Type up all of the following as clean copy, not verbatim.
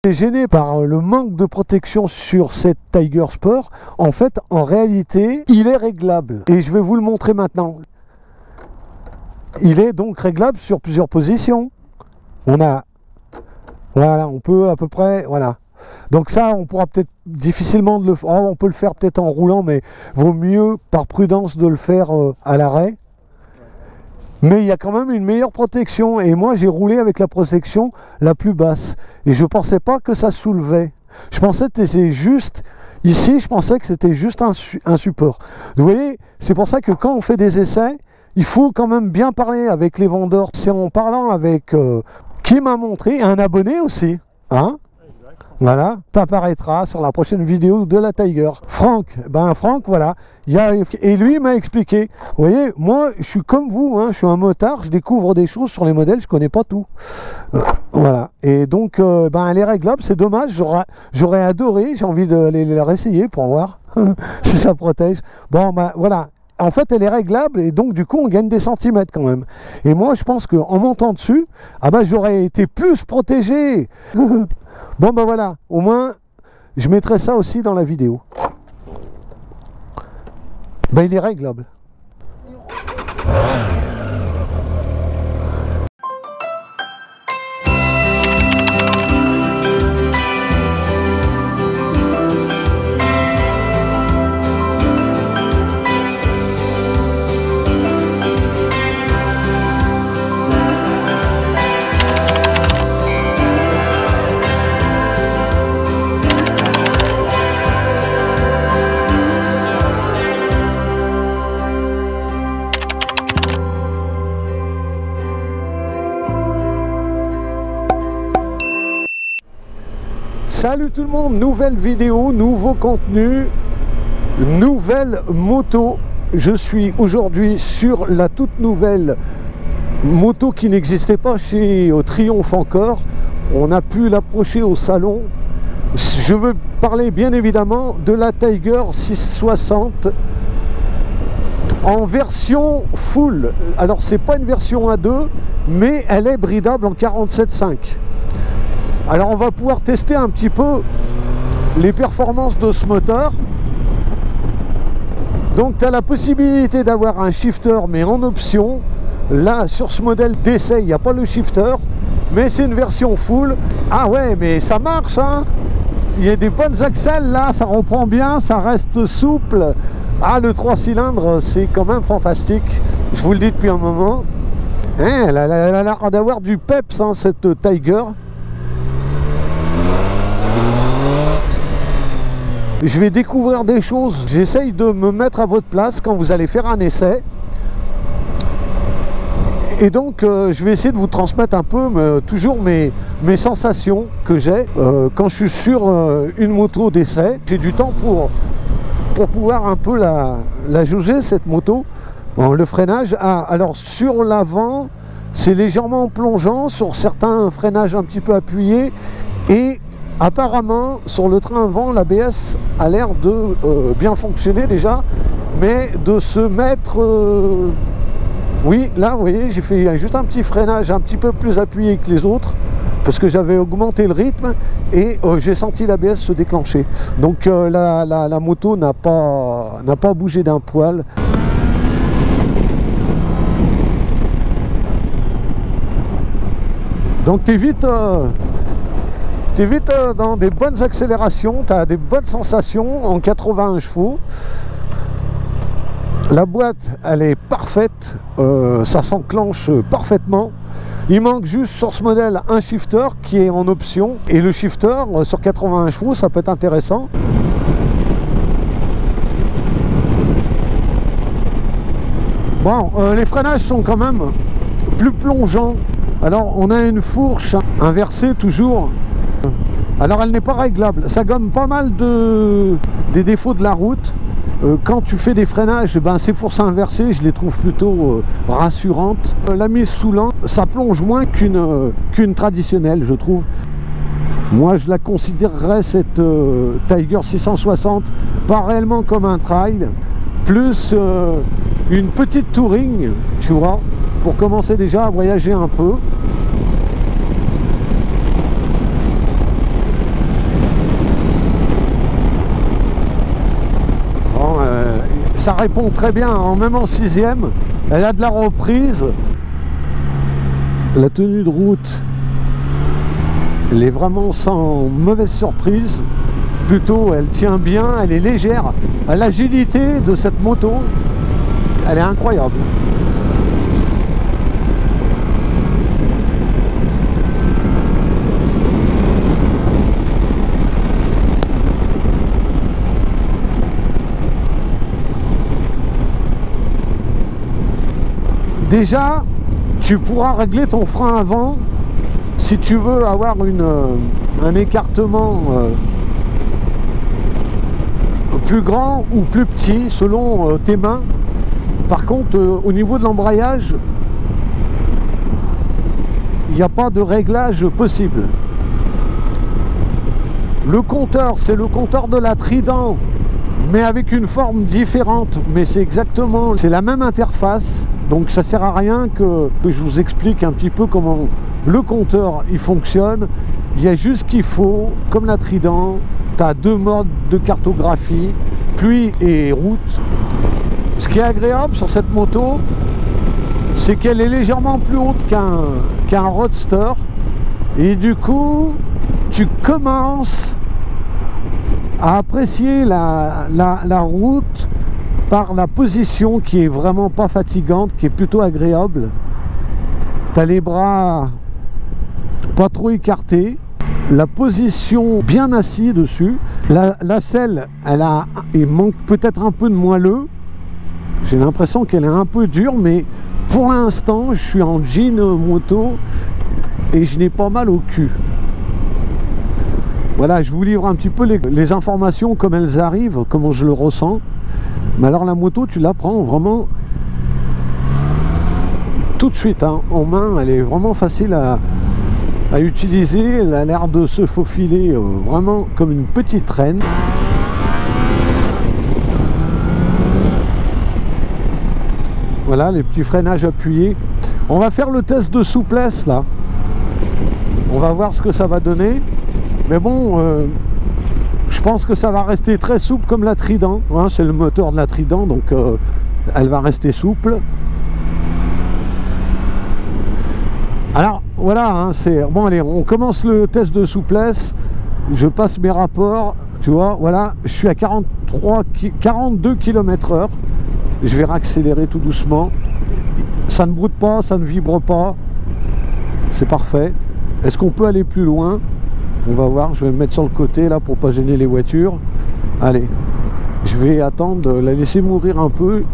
Gêné par le manque de protection sur cette Tiger Sport. En fait, en réalité, il est réglable et je vais vous le montrer maintenant. Il est donc réglable sur plusieurs positions. Voilà, on peut à peu près, voilà. Donc ça, on pourra peut-être difficilement le faire. On peut le faire peut-être en roulant, mais vaut mieux par prudence de le faire à l'arrêt. Mais il y a quand même une meilleure protection et moi j'ai roulé avec la protection la plus basse et je pensais pas que ça soulevait. Je pensais que c'était juste ici, je pensais que c'était juste un support. Vous voyez, c'est pour ça que quand on fait des essais, il faut quand même bien parler avec les vendeurs. C'est en parlant avec qui m'a montré, un abonné aussi, hein. Voilà, ça apparaîtra sur la prochaine vidéo de la Tiger. Franck, voilà. Et lui m'a expliqué. Vous voyez, moi, je suis comme vous, hein, je suis un motard, je découvre des choses sur les modèles, je connais pas tout. Voilà. Et donc, elle est réglable, c'est dommage, j'aurais adoré, j'ai envie de la réessayer pour voir si ça protège. Bon, voilà. En fait, elle est réglable et donc, du coup, on gagne des centimètres quand même. Et moi, je pense qu'en montant dessus, j'aurais été plus protégé. Bon voilà, au moins je mettrai ça aussi dans la vidéo. Il est réglable. Salut tout le monde, nouvelle vidéo, nouveau contenu, nouvelle moto. Je suis aujourd'hui sur la toute nouvelle moto qui n'existait pas chez Triomphe encore. On a pu l'approcher au salon. Je veux parler bien évidemment de la Tiger 660 en version full. Alors c'est pas une version A2, mais elle est bridable en 47.5. Alors on va pouvoir tester un petit peu les performances de ce moteur. Donc tu as la possibilité d'avoir un shifter mais en option. Là sur ce modèle d'essai il n'y a pas le shifter, mais c'est une version full. Ah ouais, mais ça marche hein. Il y a des bonnes axelles là, ça reprend bien, ça reste souple. Ah, le 3 cylindres c'est quand même fantastique, je vous le dis depuis un moment. Elle a l'air d'avoir du peps hein, cette Tiger. Je vais découvrir des choses, j'essaye de me mettre à votre place quand vous allez faire un essai. Et donc je vais essayer de vous transmettre un peu toujours mes sensations que j'ai quand je suis sur une moto d'essai. J'ai du temps pour pouvoir un peu la jauger cette moto. Bon, le freinage, alors sur l'avant c'est légèrement plongeant, sur certains freinages un petit peu appuyés, et apparemment sur le train avant l'ABS a l'air de bien fonctionner déjà, mais de se mettre oui, là vous voyez j'ai fait juste un petit freinage un petit peu plus appuyé que les autres parce que j'avais augmenté le rythme et j'ai senti l'ABS se déclencher. Donc la moto n'a pas bougé d'un poil. Donc t'es vite dans des bonnes accélérations, tu as des bonnes sensations en 81 chevaux. La boîte, elle est parfaite, ça s'enclenche parfaitement. Il manque juste sur ce modèle un shifter qui est en option. Et le shifter, sur 81 chevaux, ça peut être intéressant. Bon, les freinages sont quand même plus plongeants. Alors, on a une fourche inversée toujours. Alors elle n'est pas réglable, ça gomme pas mal des défauts de la route. Quand tu fais des freinages, ces fourches inversées, je les trouve plutôt rassurantes. La mise sous l'an, ça plonge moins qu'une traditionnelle, je trouve. Moi je la considérerais cette Tiger 660 pas réellement comme un trail, plus une petite touring, tu vois, pour commencer déjà à voyager un peu. ça répond très bien, même en 6e, elle a de la reprise. La tenue de route, elle est vraiment sans mauvaise surprise. Plutôt, elle tient bien, elle est légère. L'agilité de cette moto, elle est incroyable. Déjà, tu pourras régler ton frein avant si tu veux avoir un écartement plus grand ou plus petit selon tes mains. Par contre, au niveau de l'embrayage, il n'y a pas de réglage possible. Le compteur, c'est le compteur de la Trident, mais avec une forme différente. Mais c'est la même interface. Donc ça sert à rien que je vous explique un petit peu comment le compteur il fonctionne. Il y a juste qu'il faut, comme la Trident, tu as 2 modes de cartographie, pluie et route. Ce qui est agréable sur cette moto, c'est qu'elle est légèrement plus haute qu'un Roadster. Et du coup, tu commences à apprécier la route par la position qui est vraiment pas fatigante, qui est plutôt agréable. Tu as les bras pas trop écartés, la position bien assis dessus. La selle, il manque peut-être un peu de moelleux. J'ai l'impression qu'elle est un peu dure, mais pour l'instant, je suis en jean moto et je n'ai pas mal au cul. Voilà, je vous livre un petit peu les informations comme elles arrivent, comment je le ressens. Mais alors la moto, tu la prends vraiment tout de suite hein, en main. Elle est vraiment facile à utiliser. Elle a l'air de se faufiler vraiment comme une petite reine. Voilà, les petits freinages appuyés. On va faire le test de souplesse là. On va voir ce que ça va donner. Mais bon, je pense que ça va rester très souple comme la Trident. Hein, c'est le moteur de la Trident, donc elle va rester souple. Alors voilà, hein, bon allez, on commence le test de souplesse. Je passe mes rapports, tu vois, voilà, je suis à 42 km/h. Je vais réaccélérer tout doucement. Ça ne broute pas, ça ne vibre pas. C'est parfait. Est-ce qu'on peut aller plus loin? On va voir, je vais me mettre sur le côté là pour pas gêner les voitures. Allez, je vais attendre, la laisser mourir un peu.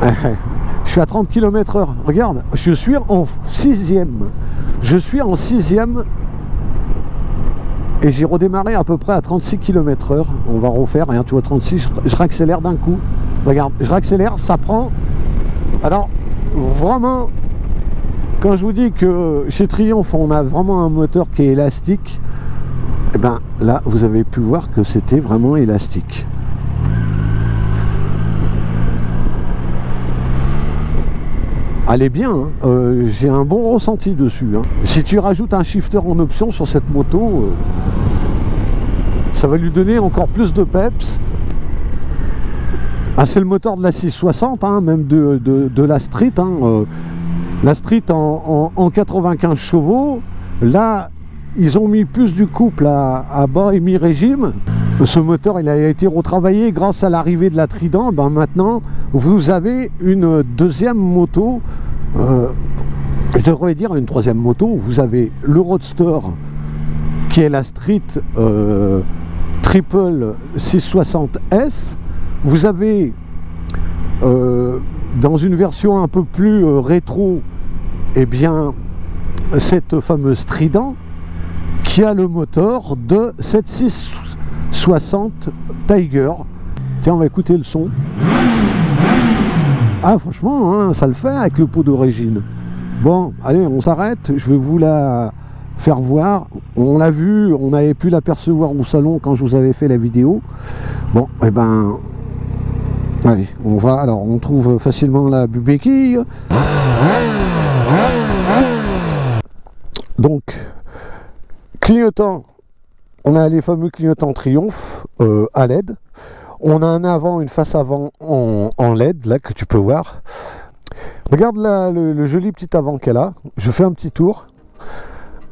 Je suis à 30 km/h. Regarde, je suis en 6e. Je suis en 6e. Et j'ai redémarré à peu près à 36 km/h. On va refaire, rien, tu vois, 36, je réaccélère d'un coup. Regarde, je réaccélère, ça prend. Alors, vraiment, quand je vous dis que chez Triumph, on a vraiment un moteur qui est élastique, et ben là, vous avez pu voir que c'était vraiment élastique. Elle est bien, hein. J'ai un bon ressenti dessus. Hein. Si tu rajoutes un shifter en option sur cette moto, ça va lui donner encore plus de peps. Ah, c'est le moteur de la 660, hein, même de la Street. Hein. La Street en 95 chevaux. Là, ils ont mis plus du couple à bas et mi-régime. Ce moteur, il a été retravaillé grâce à l'arrivée de la Trident. Ben maintenant, vous avez une deuxième moto. Je devrais dire une troisième moto. Vous avez le Roadster, qui est la Street Triple 660S. Vous avez, dans une version un peu plus rétro, eh bien, cette fameuse Trident, qui a le moteur de cette 660 Tiger. Tiens, on va écouter le son. Ah, franchement, hein, ça le fait avec le pot d'origine. Bon, allez, on s'arrête. Je vais vous la faire voir. On l'a vu, on avait pu l'apercevoir au salon quand je vous avais fait la vidéo. Bon, et ben, allez, on va. Alors, on trouve facilement la béquille. Donc, clignotant. On a les fameux clignotants Triumph à LED. On a un avant, une face avant en LED, là, que tu peux voir. Regarde là, le joli petit avant qu'elle a. Je fais un petit tour.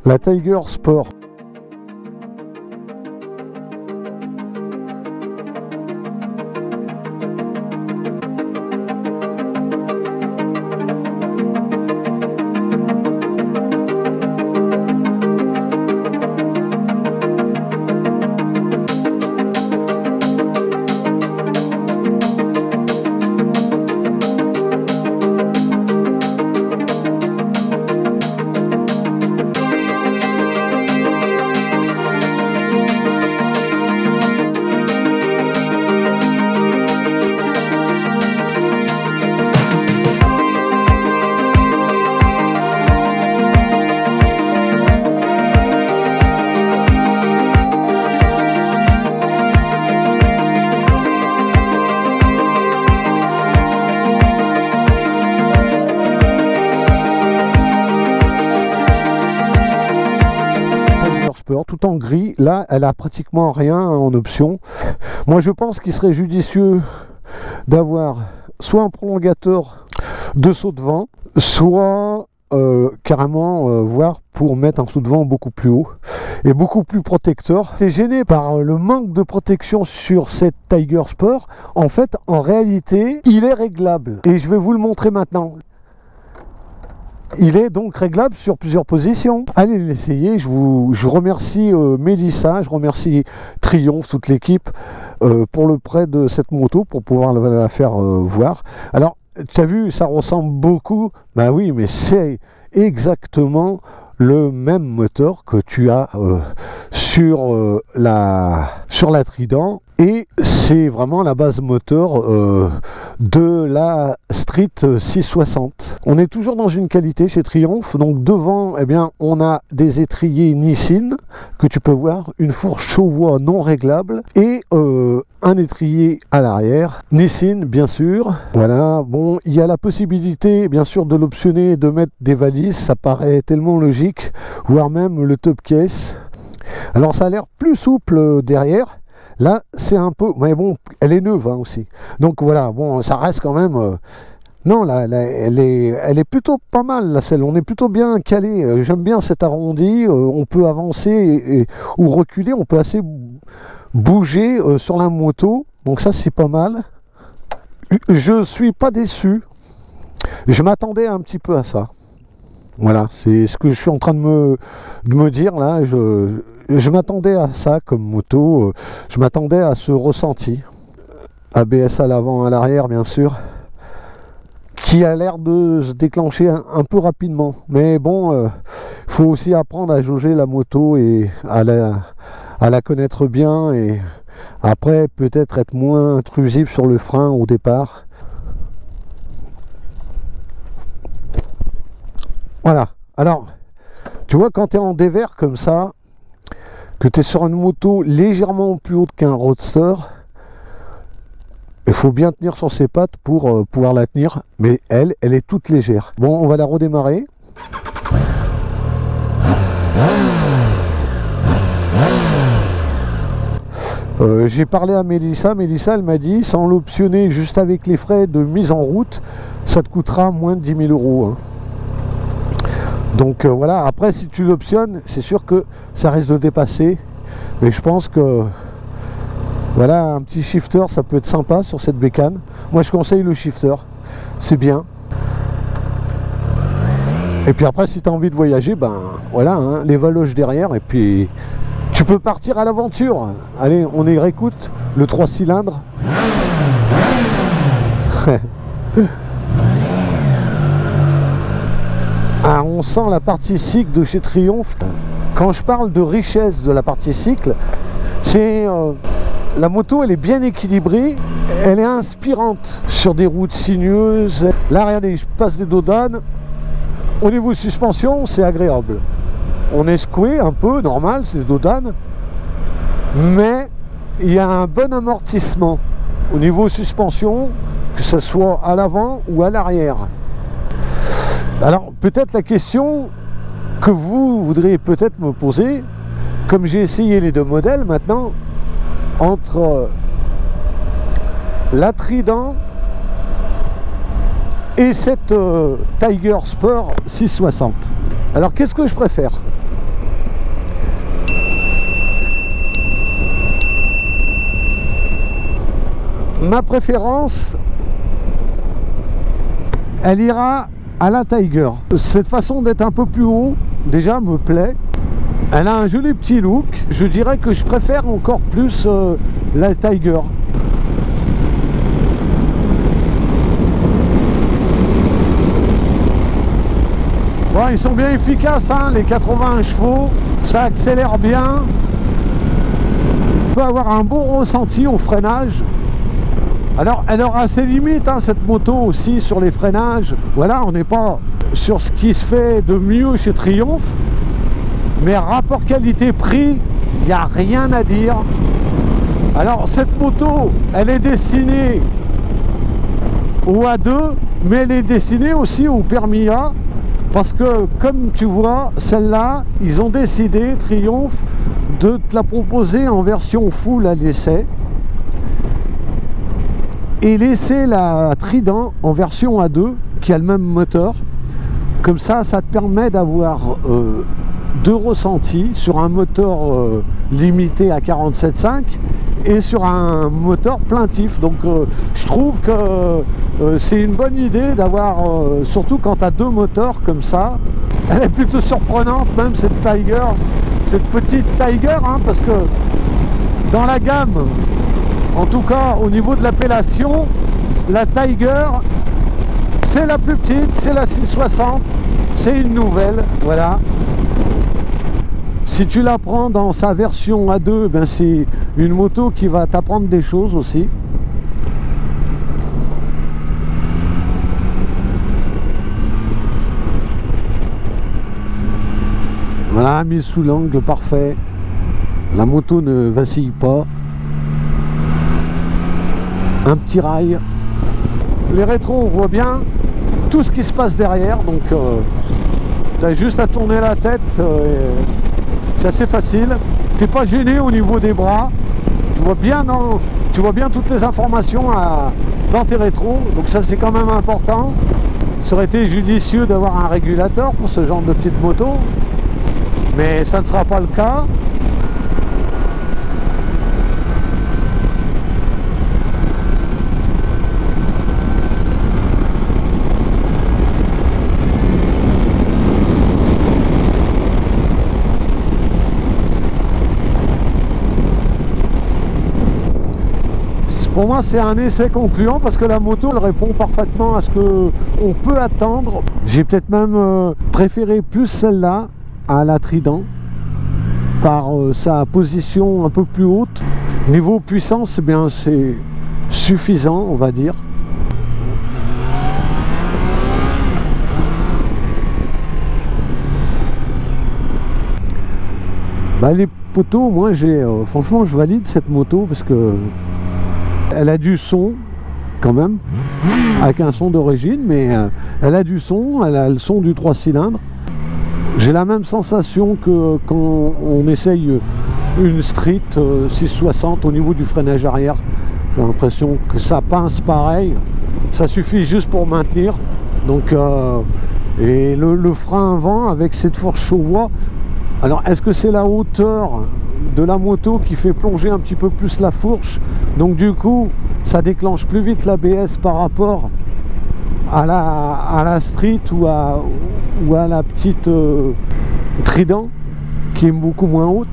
La Tiger Sport. Tout en gris, là elle a pratiquement rien en option. Moi je pense qu'il serait judicieux d'avoir soit un prolongateur de saut de vent, soit carrément voir pour mettre un saut de vent beaucoup plus haut et beaucoup plus protecteur. T'es gêné par le manque de protection sur cette Tiger Sport. En fait, en réalité, il est réglable et je vais vous le montrer maintenant. Il est donc réglable sur plusieurs positions. Allez l'essayer. Je remercie Mélissa, je remercie Triomphe, toute l'équipe pour le prêt de cette moto pour pouvoir la faire voir. Alors, tu as vu, ça ressemble beaucoup. Ben oui, mais c'est exactement le même moteur que tu as sur la Trident. Et c'est vraiment la base moteur de la Street 660. On est toujours dans une qualité chez Triomphe. Donc devant, eh bien, on a des étriers Nissin que tu peux voir, une fourche Showa non réglable et un étrier à l'arrière. Nissin, bien sûr. Voilà. Bon, il y a la possibilité, bien sûr, de l'optionner et de mettre des valises. Ça paraît tellement logique, voire même le top case. Alors ça a l'air plus souple derrière. Là, c'est un peu... Mais bon, elle est neuve hein, aussi. Donc voilà, bon, ça reste quand même... Non, là, elle est plutôt pas mal, la selle. On est plutôt bien calé. J'aime bien cet arrondi. On peut avancer ou reculer. On peut assez bouger sur la moto. Donc ça, c'est pas mal. Je suis pas déçu. Je m'attendais un petit peu à ça. Voilà, c'est ce que je suis en train de me dire là. Je m'attendais à ça comme moto, je m'attendais à ce ressenti. ABS à l'avant, à l'arrière bien sûr, qui a l'air de se déclencher un peu rapidement. Mais bon, faut aussi apprendre à jauger la moto et à la connaître bien et après peut-être être moins intrusif sur le frein au départ. Voilà, alors tu vois quand tu es en dévers comme ça, que tu es sur une moto légèrement plus haute qu'un roadster, il faut bien tenir sur ses pattes pour pouvoir la tenir, mais elle est toute légère. Bon, on va la redémarrer. J'ai parlé à Mélissa, elle m'a dit, sans l'optionner juste avec les frais de mise en route, ça te coûtera moins de 10 000 €. Hein. Donc voilà, après si tu l'optionnes, c'est sûr que ça risque de dépasser. Mais je pense que voilà, un petit shifter, ça peut être sympa sur cette bécane. Moi je conseille le shifter, c'est bien. Et puis après si tu as envie de voyager, ben voilà, hein, les valoches derrière et puis tu peux partir à l'aventure. Allez, on y réécoute le 3 cylindres. Ah, on sent la partie cycle de chez Triomphe. Quand je parle de richesse de la partie cycle, c'est la moto, elle est bien équilibrée, elle est inspirante sur des routes sinueuses. Là, regardez, je passe des dos d'âne. Au niveau suspension, c'est agréable. On est secoué un peu, normal, c'est des dos d'âne. Mais il y a un bon amortissement au niveau suspension, que ce soit à l'avant ou à l'arrière. Alors peut-être la question que vous voudriez peut-être me poser, comme j'ai essayé les deux modèles maintenant, entre la Trident et cette Tiger Sport 660. Alors qu'est-ce que je préfère? Ma préférence, elle ira à la Tiger. Cette façon d'être un peu plus haut, déjà me plaît. Elle a un joli petit look. Je dirais que je préfère encore plus la Tiger. Bon, ils sont bien efficaces, hein, les 81 chevaux. Ça accélère bien. On peut avoir un bon ressenti au freinage. Alors, elle aura ses limites, hein, cette moto aussi, sur les freinages. Voilà, on n'est pas sur ce qui se fait de mieux chez Triumph. Mais rapport qualité-prix, il n'y a rien à dire. Alors, cette moto, elle est destinée au A2, mais elle est destinée aussi au permis A. Parce que, comme tu vois, celle-là, ils ont décidé, Triumph, de te la proposer en version full à l'essai. Et laisser la Trident en version A2 qui a le même moteur. Comme ça, ça te permet d'avoir deux ressentis sur un moteur limité à 47,5 et sur un moteur plaintif. Donc je trouve que c'est une bonne idée d'avoir, surtout quand tu as deux moteurs comme ça. Elle est plutôt surprenante même cette Tiger, cette petite Tiger, hein, parce que dans la gamme, en tout cas, au niveau de l'appellation, la Tiger, c'est la plus petite, c'est la 660, c'est une nouvelle, voilà. Si tu la prends dans sa version A2, ben c'est une moto qui va t'apprendre des choses aussi. Voilà, mise sous l'angle parfait. La moto ne vacille pas. Un petit rail. Les rétros, on voit bien tout ce qui se passe derrière, donc tu as juste à tourner la tête, c'est assez facile. Tu n'es pas gêné au niveau des bras, tu vois bien toutes les informations dans tes rétros, donc ça c'est quand même important. Ça aurait été judicieux d'avoir un régulateur pour ce genre de petite moto, mais ça ne sera pas le cas. Pour moi, c'est un essai concluant parce que la moto elle répond parfaitement à ce qu'on peut attendre. J'ai peut-être même préféré plus celle-là à la Trident par sa position un peu plus haute. Niveau puissance, eh bien, c'est suffisant, on va dire. Bah, les poteaux, moi, franchement, je valide cette moto parce que elle a du son quand même, avec un son d'origine, mais elle a du son, elle a le son du 3 cylindres. J'ai la même sensation que quand on essaye une Street 660 au niveau du freinage arrière. J'ai l'impression que ça pince pareil, ça suffit juste pour maintenir. Donc, et le frein avant avec cette fourche au bois. Alors, est-ce que c'est la hauteur de la moto qui fait plonger un petit peu plus la fourche, donc du coup ça déclenche plus vite l'ABS par rapport à la Street ou à la petite Trident qui est beaucoup moins haute,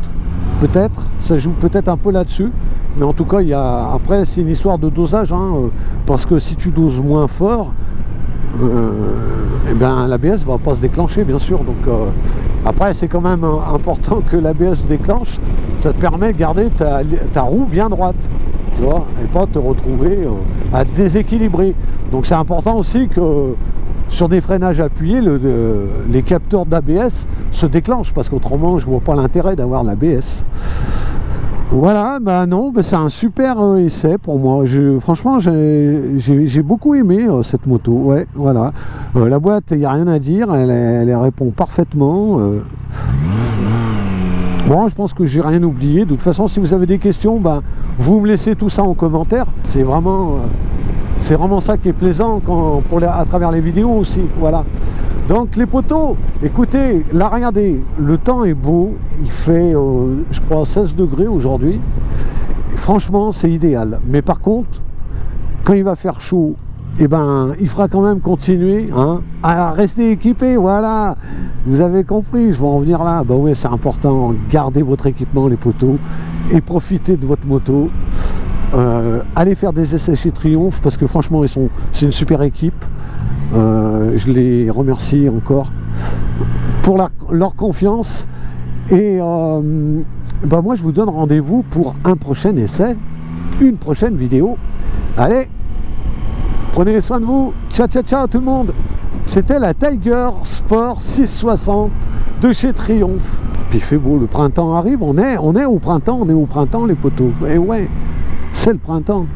peut-être, ça joue peut-être un peu là-dessus, mais en tout cas après c'est une histoire de dosage, hein, parce que si tu doses moins fort, eh bien l'ABS va pas se déclencher bien sûr, donc après c'est quand même important que l'ABS se déclenche, ça te permet de garder ta roue bien droite, tu vois, et pas te retrouver à déséquilibrer. Donc c'est important aussi que sur des freinages appuyés, les capteurs d'ABS se déclenchent, parce qu'autrement je vois pas l'intérêt d'avoir l'ABS. Voilà, bah non, bah c'est un super essai pour moi. Franchement, j'ai beaucoup aimé cette moto. Ouais, voilà. La boîte, il n'y a rien à dire, elle répond parfaitement. Bon, je pense que j'ai rien oublié. De toute façon, si vous avez des questions, ben, vous me laissez tout ça en commentaire. C'est vraiment ça qui est plaisant à travers les vidéos aussi. Voilà. Donc les poteaux, écoutez, là regardez, le temps est beau. Il fait, je crois, 16 degrés aujourd'hui. Franchement, c'est idéal. Mais par contre, quand il va faire chaud, eh ben, il fera quand même continuer à rester équipé, voilà. Vous avez compris, je vais en venir là. Bah oui, c'est important, gardez votre équipement, les poteaux, et profitez de votre moto. Allez faire des essais chez Triumph, parce que franchement, c'est une super équipe. Je les remercie encore pour leur confiance. Et bah moi, je vous donne rendez-vous pour un prochain essai, une prochaine vidéo. Allez, prenez soin de vous. Ciao, ciao, ciao tout le monde. C'était la Tiger Sport 660 de chez Triumph. Puis il fait beau, le printemps arrive, on est au printemps les poteaux. Et ouais, c'est le printemps.